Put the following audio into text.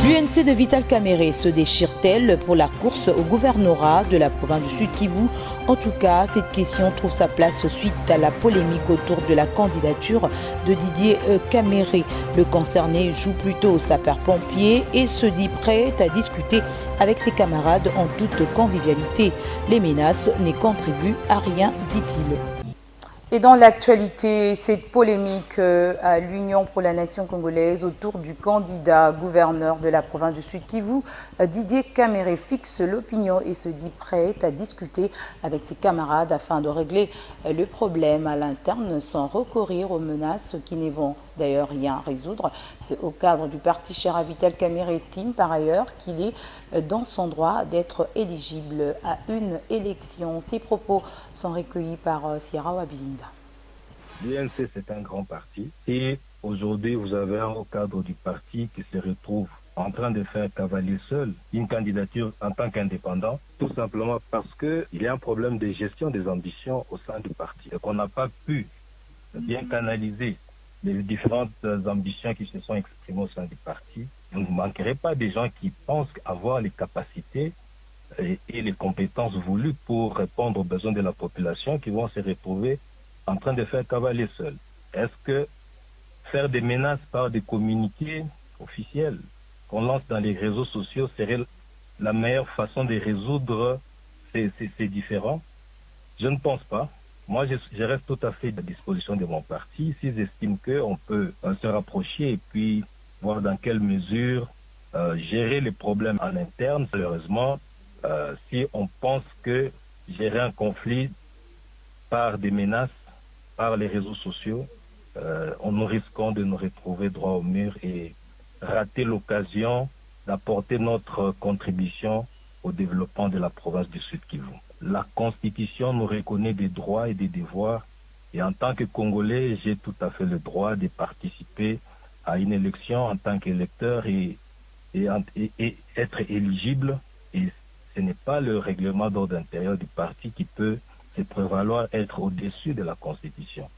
L'UNC de Vital Kamerhe se déchire-t-elle pour la course au gouvernorat de la province du Sud Kivu? En tout cas, cette question trouve sa place suite à la polémique autour de la candidature de Didier Kamerhe. Le concerné joue plutôt au sapeur-pompier et se dit prêt à discuter avec ses camarades en toute convivialité. Les menaces n'y contribuent à rien, dit-il. Et dans l'actualité, cette polémique à l'Union pour la nation congolaise autour du candidat gouverneur de la province du Sud Kivu, Didier Kamerhe, fixe l'opinion et se dit prêt à discuter avec ses camarades afin de régler le problème à l'interne sans recourir aux menaces qui ne vont d'ailleurs rien résoudre. C'est au cadre du parti cher Vital Kamerhe estime par ailleurs qu'il est dans son droit d'être éligible à une élection. Ces propos sont recueillis par Sierra Wabilinda. L'UNC, c'est un grand parti et aujourd'hui, vous avez un cadre du parti qui se retrouve en train de faire cavalier seul une candidature en tant qu'indépendant, tout simplement parce qu'il y a un problème de gestion des ambitions au sein du parti et qu'on n'a pas pu bien canaliser les différentes ambitions qui se sont exprimées au sein du parti. Vous ne manquerez pas des gens qui pensent avoir les capacités et les compétences voulues pour répondre aux besoins de la population qui vont se retrouver en train de faire cavalier seul. Est-ce que faire des menaces par des communiqués officiels qu'on lance dans les réseaux sociaux serait la meilleure façon de résoudre ces différends? Je ne pense pas. Moi, je reste tout à fait à disposition de mon parti. S'ils estiment qu'on peut se rapprocher et puis voir dans quelle mesure gérer les problèmes en interne, malheureusement, si on pense que gérer un conflit par des menaces, par les réseaux sociaux, nous risquons de nous retrouver droit au mur et rater l'occasion d'apporter notre contribution au développement de la province du Sud Kivu. La Constitution nous reconnaît des droits et des devoirs et en tant que Congolais, j'ai tout à fait le droit de participer à une élection en tant qu'électeur et être éligible. Et ce n'est pas le règlement d'ordre intérieur du parti qui peut se prévaloir être au-dessus de la Constitution.